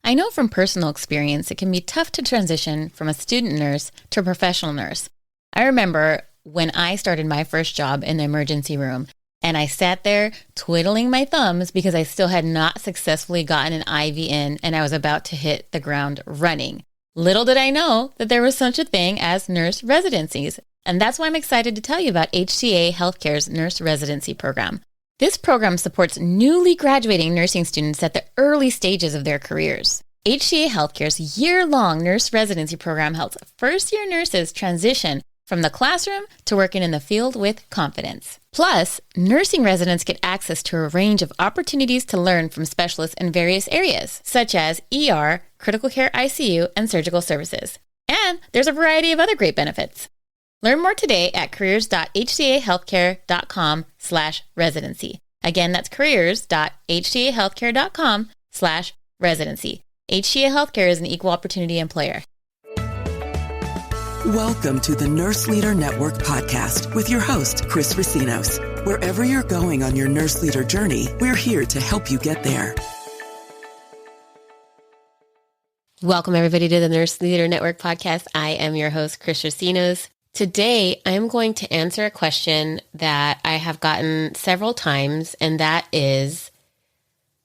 I know from personal experience it can be tough to transition from a student nurse to a professional nurse. I remember when I started my first job in the emergency room, and I sat there twiddling my thumbs because I still had not successfully gotten an IV in, and I was about to hit the ground running. Little did I know that there was such a thing as nurse residencies, and that's why I'm excited to tell you about HCA Healthcare's nurse residency program. This program supports newly graduating nursing students at the early stages of their careers. HCA Healthcare's year-long nurse residency program helps first-year nurses transition from the classroom to working in the field with confidence. Plus, nursing residents get access to a range of opportunities to learn from specialists in various areas, such as ER, critical care ICU, and surgical services. And there's a variety of other great benefits. Learn more today at careers.hcahealthcare.com/residency. Again, that's careers.hcahealthcare.com/residency. HCA Healthcare is an equal opportunity employer. Welcome to the Nurse Leader Network podcast with your host, Chris Recinos. Wherever you're going on your nurse leader journey, we're here to help you get there. Welcome, everybody, to the Nurse Leader Network podcast. I am your host, Chris Recinos. Today, I'm going to answer a question that I have gotten several times, and that is,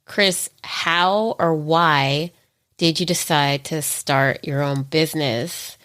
Chris, how or why did you decide to start your own business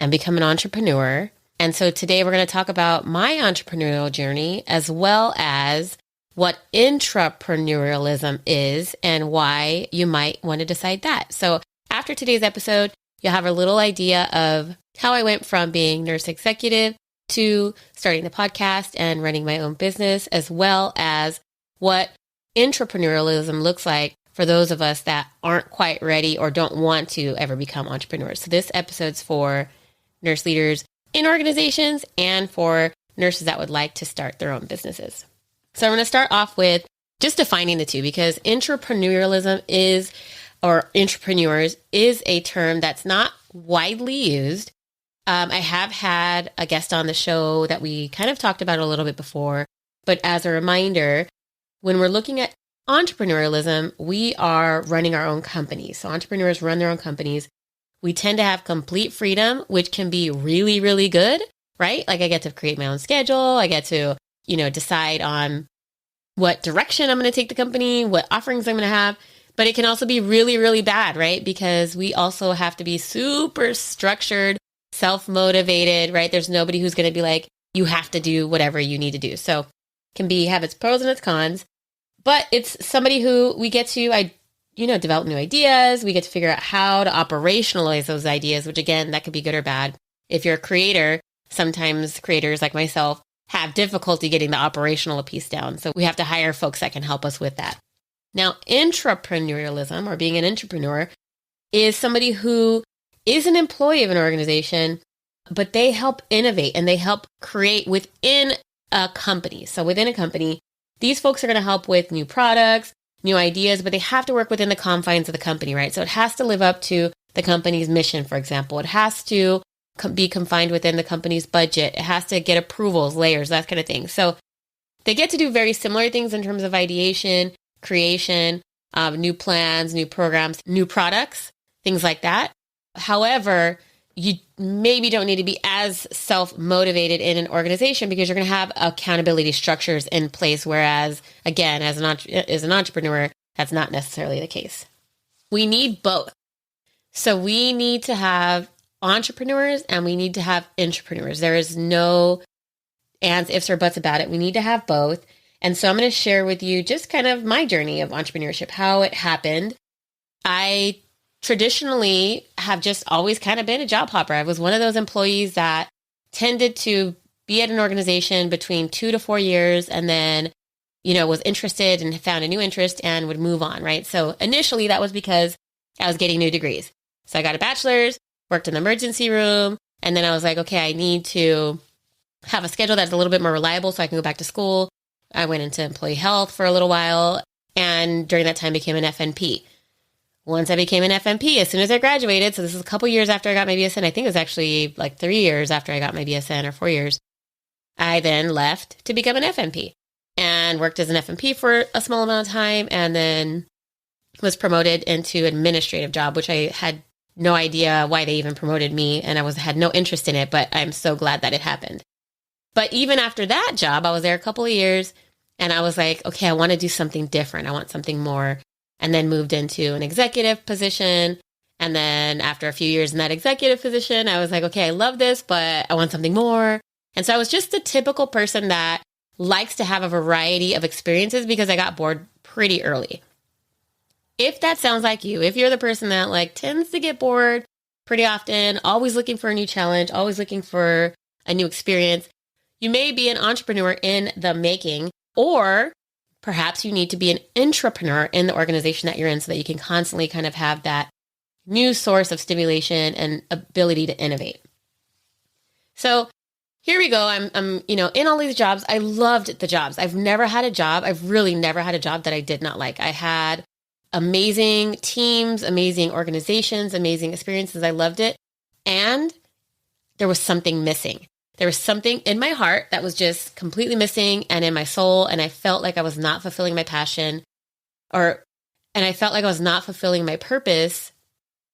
and become an entrepreneur? And so today we're going to talk about my entrepreneurial journey, as well as what intrapreneurialism is and why you might want to decide that. So after today's episode, you'll have a little idea of how I went from being nurse executive to starting the podcast and running my own business, as well as what intrapreneurialism looks like for those of us that aren't quite ready or don't want to ever become entrepreneurs. So this episode's for nurse leaders in organizations and for nurses that would like to start their own businesses. So I'm going to start off with just defining the two, because intrapreneurialism is, or intrapreneurs, is a term that's not widely used. I have had a guest on the show that we kind of talked about a little bit before, but as a reminder, when we're looking at entrepreneurialism, we are running our own companies. So entrepreneurs run their own companies. We tend to have complete freedom, which can be really, really good, right? Like I get to create my own schedule. I get to, decide on what direction I'm going to take the company, what offerings I'm going to have. But it can also be really, really bad, right? Because we also have to be super structured, self-motivated, right? There's nobody who's going to be like, you have to do whatever you need to do. So it can have its pros and its cons, but it's somebody who we get to, develop new ideas. We get to figure out how to operationalize those ideas, which again, that could be good or bad. If you're a creator, sometimes creators like myself have difficulty getting the operational piece down. So we have to hire folks that can help us with that. Now, intrapreneurialism, or being an intrapreneur, is somebody who is an employee of an organization, but they help innovate and they help create within a company. So within a company, these folks are going to help with new products, new ideas, but they have to work within the confines of the company, right? So it has to live up to the company's mission, for example. It has to be confined within the company's budget. It has to get approvals, layers, that kind of thing. So they get to do very similar things in terms of ideation, creation, new plans, new programs, new products, things like that. However, you maybe don't need to be as self-motivated in an organization because you're going to have accountability structures in place. Whereas, again, as an entrepreneur, that's not necessarily the case. We need both. So we need to have entrepreneurs and we need to have intrapreneurs. There is no ands, ifs, or buts about it. We need to have both. And so I'm going to share with you just kind of my journey of entrepreneurship, how it happened. I traditionally have just always kind of been a job hopper. I was one of those employees that tended to be at an organization between 2 to 4 years and then, was interested and found a new interest and would move on, right? So initially that was because I was getting new degrees. So I got a bachelor's, worked in the emergency room, and then I was like, okay, I need to have a schedule that's a little bit more reliable so I can go back to school. I went into employee health for a little while, and during that time became an FNP. Once I became an FNP, as soon as I graduated, so this is a couple years after I got my BSN, I think it was actually like 3 years after I got my BSN or 4 years, I then left to become an FNP and worked as an FNP for a small amount of time and then was promoted into administrative job, which I had no idea why they even promoted me, and had no interest in it, but I'm so glad that it happened. But even after that job, I was there a couple of years, and I was like, okay, I want to do something different. I want something more. And then moved into an executive position. And then after a few years in that executive position, I was like, okay, I love this, but I want something more. And so I was just the typical person that likes to have a variety of experiences because I got bored pretty early. If that sounds like you, if you're the person that like tends to get bored pretty often, always looking for a new challenge, always looking for a new experience, you may be an entrepreneur in the making, or perhaps you need to be an intrapreneur in the organization that you're in so that you can constantly kind of have that new source of stimulation and ability to innovate. So here we go. I'm in all these jobs. I loved the jobs. I've really never had a job that I did not like. I had amazing teams, amazing organizations, amazing experiences. I loved it. And there was something missing. There was something in my heart that was just completely missing and in my soul. And I felt like I was not fulfilling my passion and I felt like I was not fulfilling my purpose,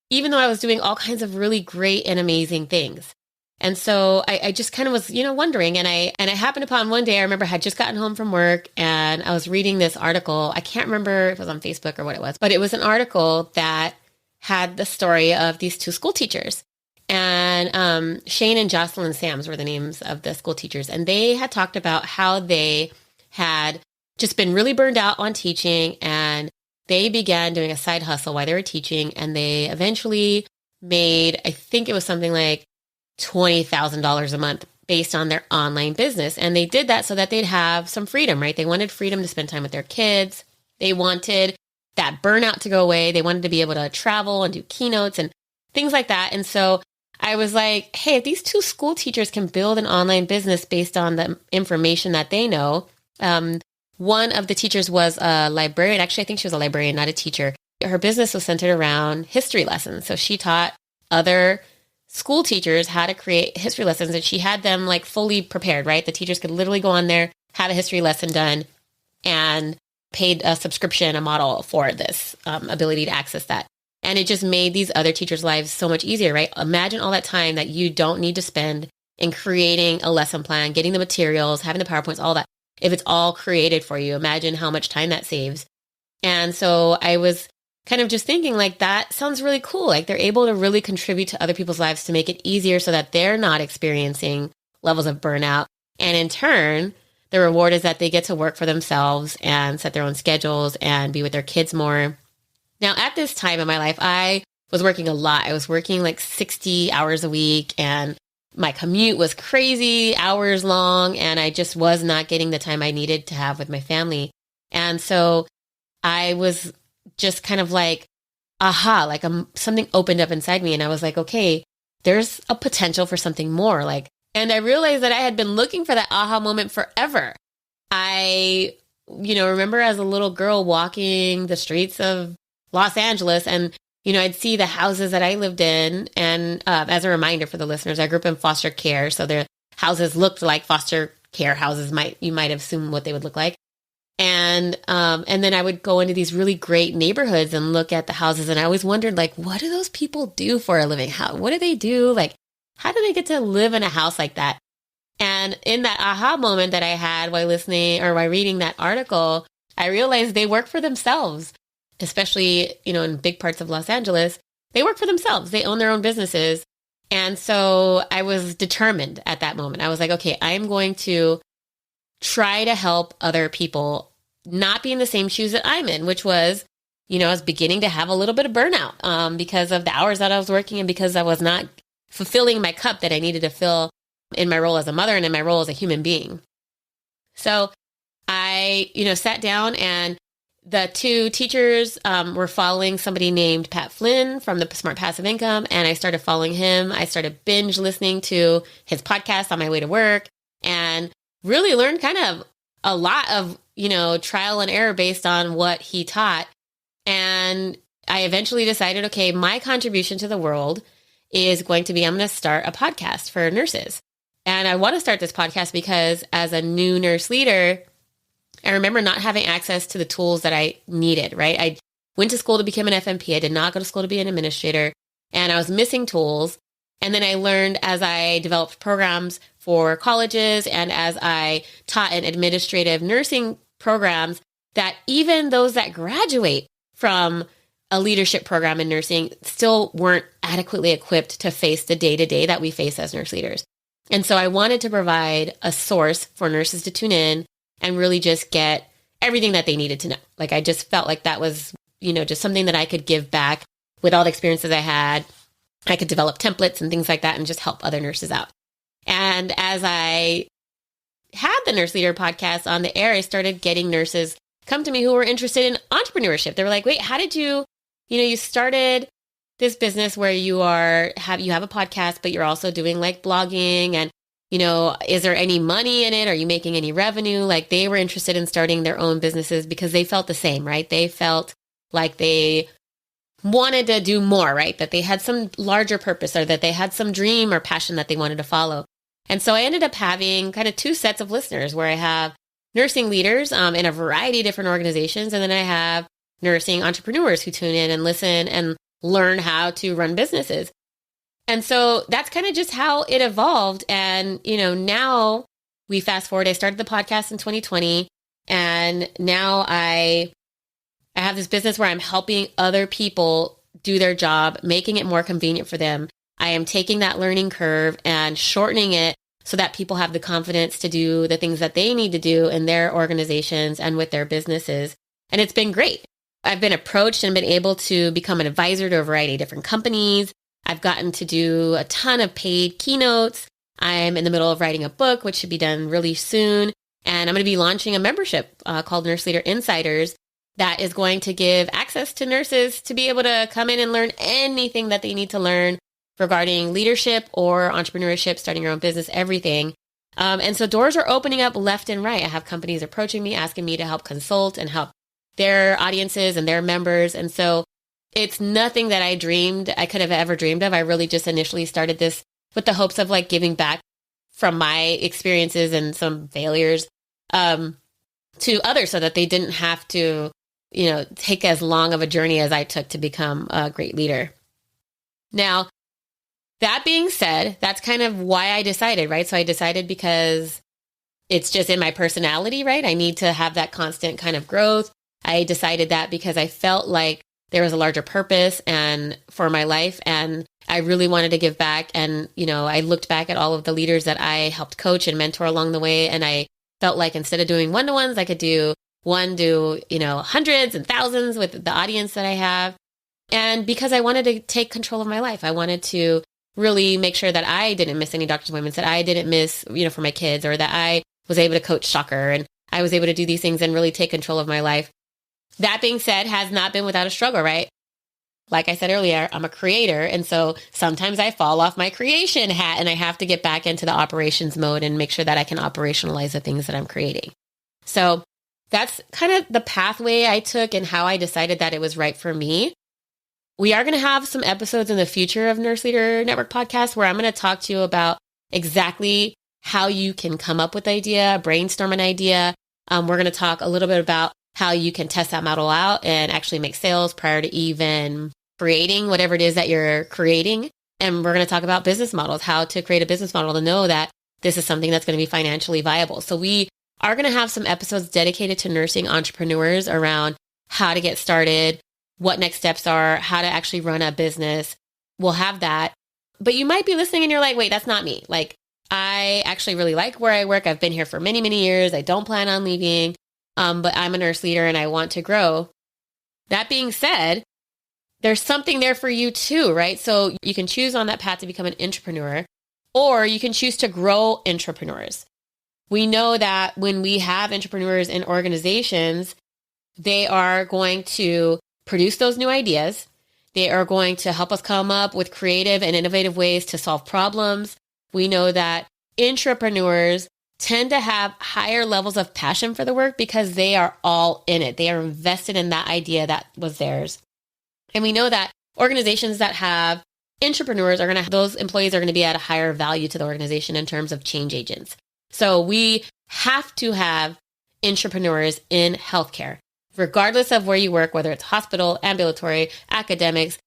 even though I was doing all kinds of really great and amazing things. And so I just kind of was, wondering. And I happened upon one day, I remember I had just gotten home from work and I was reading this article. I can't remember if it was on Facebook or what it was, but it was an article that had the story of these two school teachers. And Shane and Jocelyn Sams were the names of the school teachers. And they had talked about how they had just been really burned out on teaching. And they began doing a side hustle while they were teaching. And they eventually made, I think it was something like $20,000 a month based on their online business. And they did that so that they'd have some freedom, right? They wanted freedom to spend time with their kids. They wanted that burnout to go away. They wanted to be able to travel and do keynotes and things like that. And so I was like, hey, if these two school teachers can build an online business based on the information that they know, one of the teachers was a librarian. Actually, I think she was a librarian, not a teacher. Her business was centered around history lessons. So she taught other school teachers how to create history lessons, and she had them like fully prepared, right? The teachers could literally go on there, have a history lesson done, and paid a subscription, a model for this ability to access that. And it just made these other teachers' lives so much easier, right? Imagine all that time that you don't need to spend in creating a lesson plan, getting the materials, having the PowerPoints, all that. If it's all created for you, imagine how much time that saves. And so I was kind of just thinking like, that sounds really cool. Like they're able to really contribute to other people's lives to make it easier so that they're not experiencing levels of burnout. And in turn, the reward is that they get to work for themselves and set their own schedules and be with their kids more. Now, at this time in my life, I was working a lot. I was working like 60 hours a week and my commute was crazy, hours long, and I just was not getting the time I needed to have with my family. And so I was just kind of like, aha, like something opened up inside me and I was like, okay, there's a potential for something more. And I realized that I had been looking for that aha moment forever. I, remember as a little girl walking the streets of Los Angeles and, I'd see the houses that I lived in. And as a reminder for the listeners, I grew up in foster care. So their houses looked like foster care houses you might assume what they would look like. And then I would go into these really great neighborhoods and look at the houses. And I always wondered, like, what do those people do for a living? What do they do? Like, how do they get to live in a house like that? And in that aha moment that I had while reading that article, I realized they work for themselves, especially, in big parts of Los Angeles. They work for themselves. They own their own businesses. And so I was determined at that moment. I was like, okay, I'm going to try to help other people not be in the same shoes that I'm in, which was, I was beginning to have a little bit of burnout because of the hours that I was working and because I was not fulfilling my cup that I needed to fill in my role as a mother and in my role as a human being. So I, sat down and the two teachers were following somebody named Pat Flynn from the Smart Passive Income. And I started following him. I started binge listening to his podcast on my way to work and really learned kind of a lot of, trial and error based on what he taught. And I eventually decided, okay, my contribution to the world is going to be, I'm going to start a podcast for nurses. And I want to start this podcast because as a new nurse leader, I remember not having access to the tools that I needed, right? went to school to become an FNP. I did not go to school to be an administrator, and I was missing tools. And then I learned as I developed programs for colleges and as I taught in administrative nursing programs that even those that graduate from a leadership program in nursing still weren't adequately equipped to face the day-to-day that we face as nurse leaders. And so I wanted to provide a source for nurses to tune in and really just get everything that they needed to know. Like, I just felt like that was, just something that I could give back with all the experiences I had. I could develop templates and things like that and just help other nurses out. And as I had the Nurse Leader podcast on the air, I started getting nurses come to me who were interested in entrepreneurship. They were like, wait, how did you started this business where you have a podcast, but you're also doing like blogging and, is there any money in it? Are you making any revenue? Like, they were interested in starting their own businesses because they felt the same, right? They felt like they wanted to do more, right? That they had some larger purpose or that they had some dream or passion that they wanted to follow. And so I ended up having kind of two sets of listeners where I have nursing leaders in a variety of different organizations. And then I have nursing entrepreneurs who tune in and listen and learn how to run businesses. And so that's kind of just how it evolved. And, now we fast forward, I started the podcast in 2020, and now I have this business where I'm helping other people do their job, making it more convenient for them. I am taking that learning curve and shortening it so that people have the confidence to do the things that they need to do in their organizations and with their businesses. And it's been great. I've been approached and been able to become an advisor to a variety of different companies. I've gotten to do a ton of paid keynotes. I'm in the middle of writing a book, which should be done really soon. And I'm going to be launching a membership called Nurse Leader Insiders that is going to give access to nurses to be able to come in and learn anything that they need to learn regarding leadership or entrepreneurship, starting your own business, everything. And so doors are opening up left and right. I have companies approaching me, asking me to help consult and help their audiences and their members. And so it's nothing that I could have ever dreamed of. I really just initially started this with the hopes of like giving back from my experiences and some failures to others so that they didn't have to, take as long of a journey as I took to become a great leader. Now, that being said, that's kind of why I decided, right? So I decided because it's just in my personality, right? I need to have that constant kind of growth. I decided that because I felt like there was a larger purpose and for my life, and I really wanted to give back. And, I looked back at all of the leaders that I helped coach and mentor along the way, and I felt like instead of doing one-to-ones, I could do hundreds and thousands with the audience that I have. And because I wanted to take control of my life, I wanted to really make sure that I didn't miss any doctor's appointments, that I didn't miss, for my kids, or that I was able to coach soccer and I was able to do these things and really take control of my life. That being said, has not been without a struggle, right? Like I said earlier, I'm a creator. And so sometimes I fall off my creation hat and I have to get back into the operations mode and make sure that I can operationalize the things that I'm creating. So that's kind of the pathway I took and how I decided that it was right for me. We are going to have some episodes in the future of Nurse Leader Network podcast where I'm going to talk to you about exactly how you can come up with an idea, brainstorm an idea. We're going to talk a little bit about how you can test that model out and actually make sales prior to even creating whatever it is that you're creating. And we're going to talk about business models, how to create a business model to know that this is something that's going to be financially viable. So we are going to have some episodes dedicated to nursing entrepreneurs around how to get started, what next steps are, how to actually run a business. We'll have that. But you might be listening and you're like, wait, that's not me. Like, I actually really like where I work. I've been here for many, many years. I don't plan on leaving. But I'm a nurse leader and I want to grow. That being said, there's something there for you too, right? So you can choose on that path to become an intrapreneur, or you can choose to grow intrapreneurs. We know that when we have intrapreneurs in organizations, they are going to produce those new ideas. They are going to help us come up with creative and innovative ways to solve problems. We know that intrapreneurs tend to have higher levels of passion for the work because they are all in it. They are invested in that idea that was theirs. And we know that organizations that have intrapreneurs those employees are going to be at a higher value to the organization in terms of change agents. So we have to have intrapreneurs in healthcare. regardless of where you work, whether it's hospital, ambulatory, academics,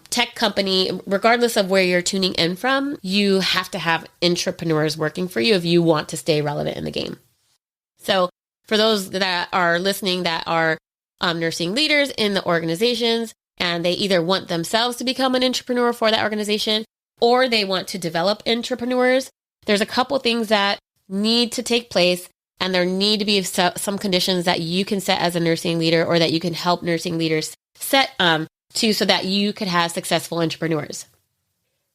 tech company, regardless of where you're tuning in from, you have to have intrapreneurs working for you if you want to stay relevant in the game. So for those that are listening that are nursing leaders in the organizations, and they either want themselves to become an intrapreneur for that organization, or they want to develop intrapreneurs, there's a couple things that need to take place, and there need to be some conditions that you can set as a nursing leader, or that you can help nursing leaders set so that you could have successful intrapreneurs.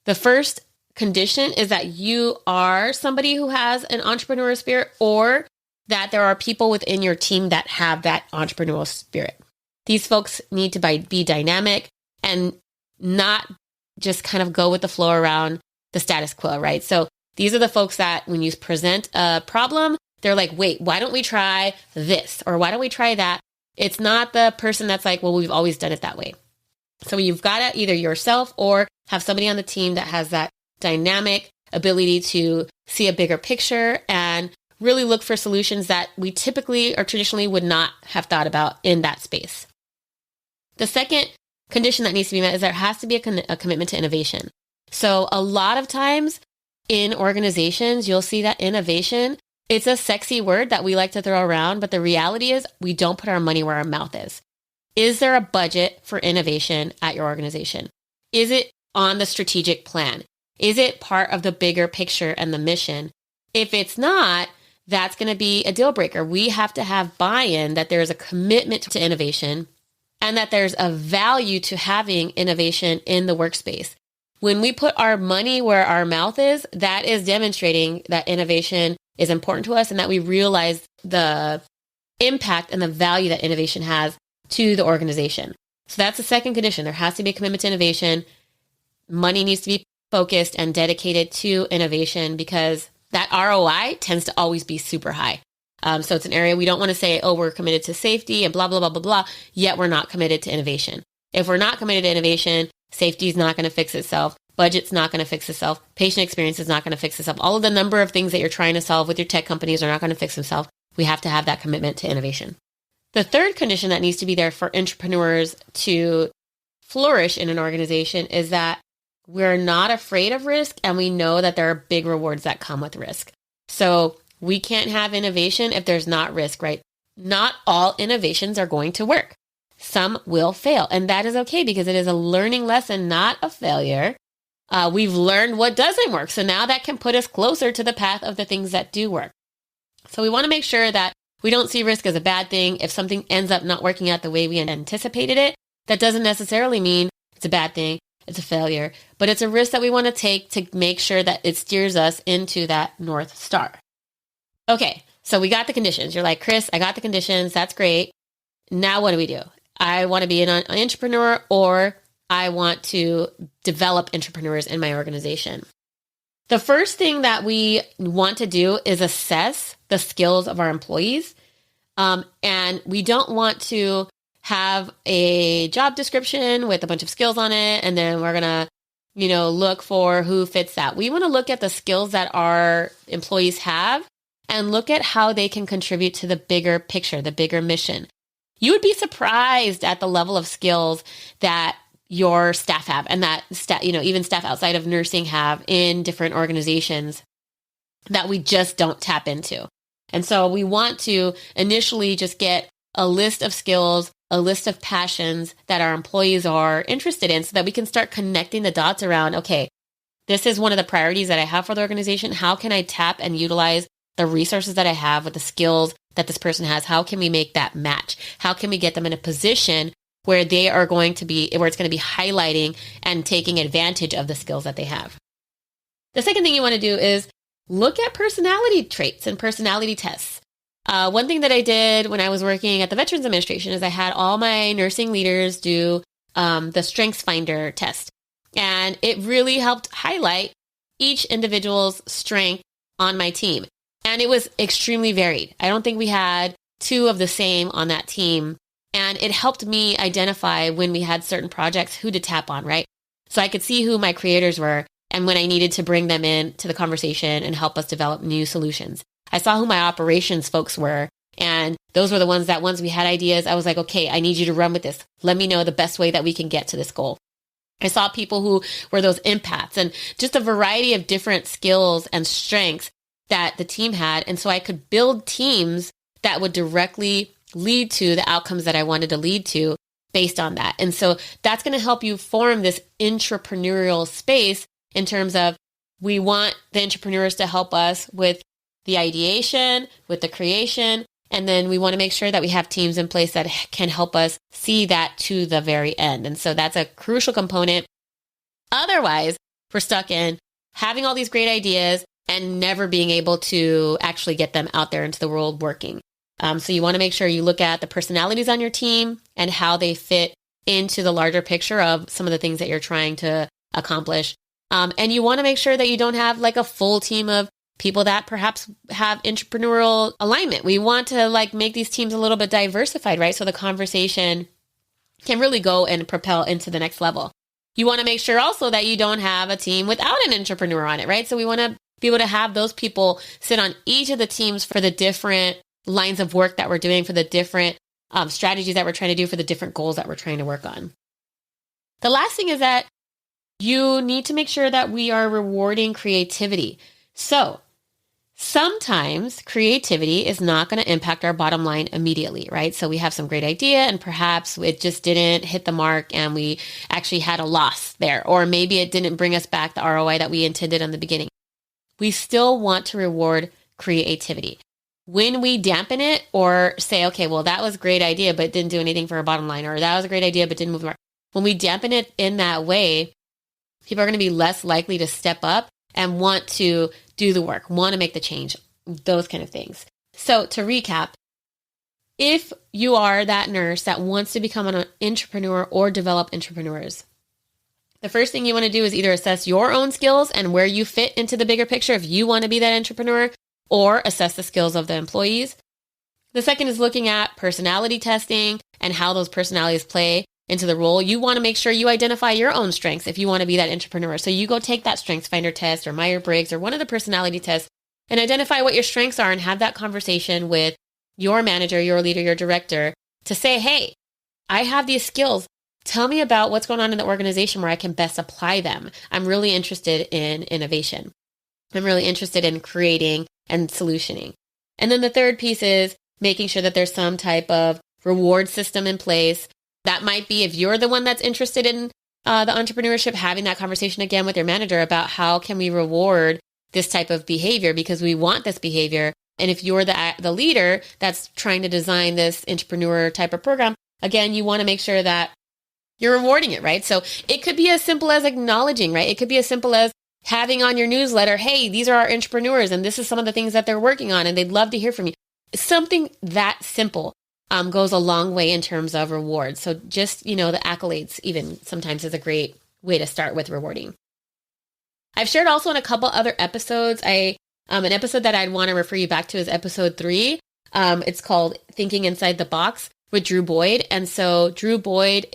The first condition is that you are somebody who has an entrepreneurial spirit, or that there are people within your team that have that entrepreneurial spirit. These folks need to be dynamic and not just kind of go with the flow around the status quo, right? So these are the folks that when you present a problem, they're like, wait, why don't we try this? Or why don't we try that? It's not the person that's like, well, we've always done it that way. So you've got to either yourself or have somebody on the team that has that dynamic ability to see a bigger picture and really look for solutions that we typically or traditionally would not have thought about in that space. The second condition that needs to be met is there has to be a commitment to innovation. So a lot of times in organizations, you'll see that innovation, it's a sexy word that we like to throw around, but the reality is we don't put our money where our mouth is. Is there a budget for innovation at your organization? Is it on the strategic plan? Is it part of the bigger picture and the mission? If it's not, that's going to be a deal breaker. We have to have buy-in that there's a commitment to innovation and that there's a value to having innovation in the workspace. When we put our money where our mouth is, that is demonstrating that innovation is important to us and that we realize the impact and the value that innovation has to the organization. So that's the second condition. There has to be a commitment to innovation. Money needs to be focused and dedicated to innovation because that ROI tends to always be super high. So it's an area we don't want to say, oh, we're committed to safety and blah, blah, blah, blah, blah, yet we're not committed to innovation. If we're not committed to innovation, safety is not going to fix itself. Budget's not going to fix itself. Patient experience is not going to fix itself. All of the number of things that you're trying to solve with your tech companies are not going to fix themselves. We have to have that commitment to innovation. The third condition that needs to be there for intrapreneurs to flourish in an organization is that we're not afraid of risk and we know that there are big rewards that come with risk. So we can't have innovation if there's not risk, right? Not all innovations are going to work. Some will fail, and that is okay because it is a learning lesson, not a failure. We've learned what doesn't work, so now that can put us closer to the path of the things that do work. So we want to make sure that we don't see risk as a bad thing. If something ends up not working out the way we anticipated it, that doesn't necessarily mean it's a bad thing, it's a failure, but it's a risk that we want to take to make sure that it steers us into that North Star. Okay, so we got the conditions. You're like, Chris, I got the conditions. That's great. Now what do we do? I want to be an entrepreneur, or I want to develop entrepreneurs in my organization. The first thing that we want to do is assess the skills of our employees. And we don't want to have a job description with a bunch of skills on it, and then we're going to, look for who fits that. We want to look at the skills that our employees have and look at how they can contribute to the bigger picture, the bigger mission. You would be surprised at the level of skills that your staff have and that even staff outside of nursing have in different organizations that we just don't tap into. And so we want to initially just get a list of skills, a list of passions that our employees are interested in so that we can start connecting the dots around, okay, this is one of the priorities that I have for the organization. How can I tap and utilize the resources that I have with the skills that this person has? How can we make that match? How can we get them in a position where they are going to be, where it's going to be highlighting and taking advantage of the skills that they have? The second thing you want to do is look at personality traits and personality tests. One thing that I did when I was working at the Veterans Administration is I had all my nursing leaders do the Strengths Finder test. And it really helped highlight each individual's strength on my team. And it was extremely varied. I don't think we had two of the same on that team. And it helped me identify when we had certain projects, who to tap on, right? So I could see who my creators were and when I needed to bring them in to the conversation and help us develop new solutions. I saw who my operations folks were And those were the ones that once we had ideas, I was like, okay, I need you to run with this. Let me know the best way that we can get to this goal. I saw people who were those empaths and just a variety of different skills and strengths that the team had. And so I could build teams that would directly lead to the outcomes that I wanted to lead to based on that. And so that's going to help you form this intrapreneurial space in terms of we want the entrepreneurs to help us with the ideation, with the creation, and then we want to make sure that we have teams in place that can help us see that to the very end. And so that's a crucial component. Otherwise, we're stuck in having all these great ideas and never being able to actually get them out there into the world working. So you want to make sure you look at the personalities on your team and how they fit into the larger picture of some of the things that you're trying to accomplish. And you want to make sure that you don't have like a full team of people that perhaps have entrepreneurial alignment. We want to like make these teams a little bit diversified, right? So the conversation can really go and propel into the next level. You want to make sure also that you don't have a team without an entrepreneur on it, right? So we want to be able to have those people sit on each of the teams for the different lines of work that we're doing, for the different strategies that we're trying to do, for the different goals that we're trying to work on. The last thing is that you need to make sure that we are rewarding creativity. So sometimes creativity is not going to impact our bottom line immediately, right? So we have some great idea and perhaps it just didn't hit the mark and we actually had a loss there, or maybe it didn't bring us back the ROI that we intended in the beginning. We still want to reward creativity. When we dampen it or say, okay, well, that was a great idea, but didn't do anything for our bottom line, or that was a great idea, but didn't move the market. When we dampen it in that way, people are going to be less likely to step up and want to do the work, want to make the change, those kind of things. So to recap, if you are that nurse that wants to become an entrepreneur or develop entrepreneurs, the first thing you want to do is either assess your own skills and where you fit into the bigger picture if you want to be that entrepreneur, or assess the skills of the employees. The second is looking at personality testing and how those personalities play into the role. You want to make sure you identify your own strengths if you want to be that entrepreneur. So you go take that Strengths Finder test or Myers-Briggs or one of the personality tests and identify what your strengths are and have that conversation with your manager, your leader, your director to say, hey, I have these skills. Tell me about what's going on in the organization where I can best apply them. I'm really interested in innovation. I'm really interested in creating and solutioning. And then the third piece is making sure that there's some type of reward system in place. That might be if you're the one that's interested in the entrepreneurship, having that conversation again with your manager about how can we reward this type of behavior because we want this behavior. And if you're the leader that's trying to design this entrepreneur type of program, again, you want to make sure that you're rewarding it, right? So it could be as simple as acknowledging, right? It could be as simple as having on your newsletter, hey, these are our entrepreneurs and this is some of the things that they're working on and they'd love to hear from you. Something that simple goes a long way in terms of rewards. So just, the accolades even sometimes is a great way to start with rewarding. I've shared also in a couple other episodes, an episode that I'd want to refer you back to is episode 3. It's called Thinking Inside the Box with Drew Boyd. And so Drew Boyd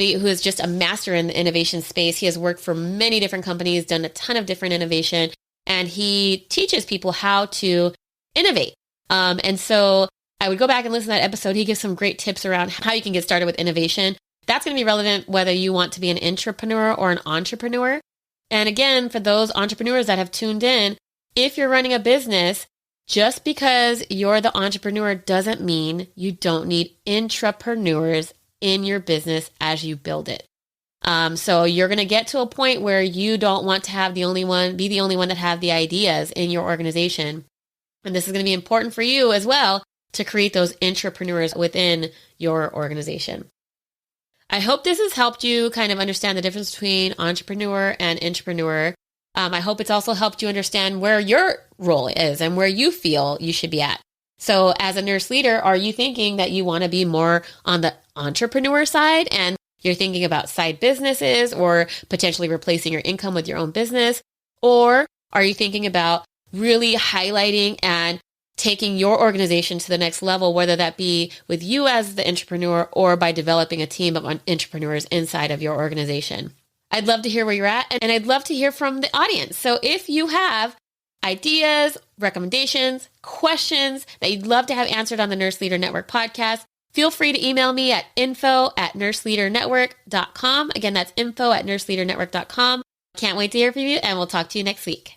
who is just a master in the innovation space. He has worked for many different companies, done a ton of different innovation, and he teaches people how to innovate. And so I would go back and listen to that episode. He gives some great tips around how you can get started with innovation. That's going to be relevant whether you want to be an intrapreneur or an entrepreneur. And again, for those entrepreneurs that have tuned in, if you're running a business, just because you're the entrepreneur doesn't mean you don't need intrapreneurs in your business as you build it. So you're going to get to a point where you don't want to be the only one that have the ideas in your organization. And this is going to be important for you as well to create those intrapreneurs within your organization. I hope this has helped you kind of understand the difference between entrepreneur and intrapreneur. I hope it's also helped you understand where your role is and where you feel you should be at. So as a nurse leader, are you thinking that you want to be more on the entrepreneur side and you're thinking about side businesses or potentially replacing your income with your own business? Or are you thinking about really highlighting and taking your organization to the next level, whether that be with you as the entrepreneur or by developing a team of entrepreneurs inside of your organization? I'd love to hear where you're at, and I'd love to hear from the audience. So if you have ideas, recommendations, questions that you'd love to have answered on the Nurse Leader Network podcast, feel free to email me at info@nurseleadernetwork.com. Again, that's info@nurseleadernetwork.com. Can't wait to hear from you, and we'll talk to you next week.